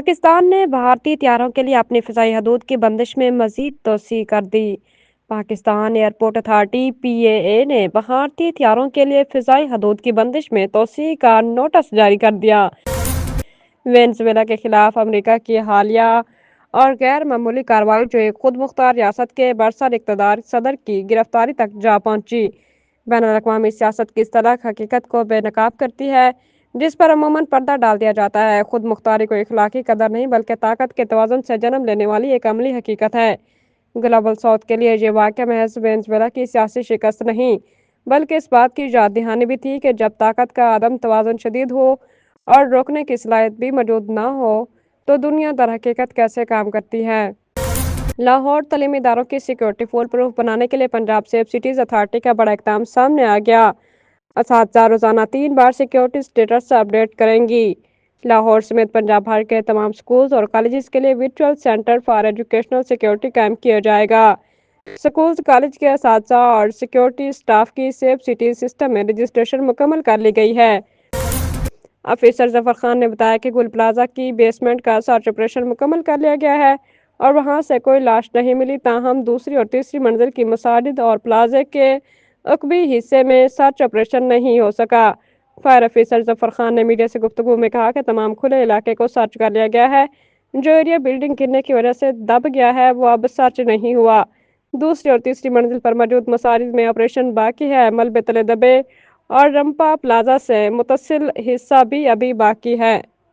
پاکستان نے بھارتی طیاروں کے لیے اپنی فضائی حدود کی بندش میں مزید توسیع کر دی۔ پاکستان ایئرپورٹ اتھارٹی (پی اے اے) نے بھارتی طیاروں کے لیے فضائی حدود کی بندش میں توسیع کا نوٹس جاری کر دیا۔ وینزویلا کے خلاف امریکہ کی حالیہ اور غیر معمولی کارروائی، جو ایک خود مختار ریاست کے برسر اقتدار صدر کی گرفتاری تک جا پہنچی، بین الاقوامی سیاست کی اصطلاح حقیقت کو بے نقاب کرتی ہے جس پر عموماً پردہ ڈال دیا جاتا ہے۔ خود مختاری کو اخلاقی قدر نہیں بلکہ طاقت کے توازن سے جنم لینے والی ایک عملی حقیقت ہے۔ گلوبل ساؤتھ کے لیے یہ واقعہ محض وینزویلا کی سیاسی شکست نہیں بلکہ اس بات کی یاد دہانی بھی تھی کہ جب طاقت کا عدم توازن شدید ہو اور روکنے کی صلاحیت بھی موجود نہ ہو تو دنیا در حقیقت کیسے کام کرتی ہے۔ لاہور تعلیمی اداروں کی سیکیورٹی فول پروف بنانے کے لیے پنجاب سیف سٹیز اتھارٹی کا بڑا اقدام سامنے آ گیا۔ اساتذہ روزانہ 3 بار سیکیورٹی سٹیٹس اپڈیٹ کریں گی۔ لاہور سمیت پنجاب بھر کے تمام سکولز اور کالجز کے لیے virtual centre for educational security قائم کیا جائے گا۔ سکولز، کالج کے اساتذہ اور سیکیورٹی سٹاف کی سیف سٹیز سسٹم میں رجسٹریشن مکمل کر لی گئی ہے۔ آفیسر ظفر خان نے بتایا کہ گل پلازہ کی بیسمنٹ کا سرچ آپریشن مکمل کر لیا گیا ہے اور وہاں سے کوئی لاش نہیں ملی، تاہم دوسری اور تیسری منزل کی مساجد اور پلازے کے عقبی حصے میں سرچ آپریشن نہیں ہو سکا۔ فائر آفیسر ظفر خان نے میڈیا سے گفتگو میں کہا کہ تمام کھلے علاقے کو سرچ کر لیا گیا ہے۔ جو ایریا بلڈنگ گرنے کی وجہ سے دب گیا ہے وہ اب سرچ نہیں ہوا۔ دوسری اور تیسری منزل پر موجود مساجد میں آپریشن باقی ہے۔ ملبے تلے دبے اور رمپا پلازہ سے متصل حصہ بھی ابھی باقی ہے۔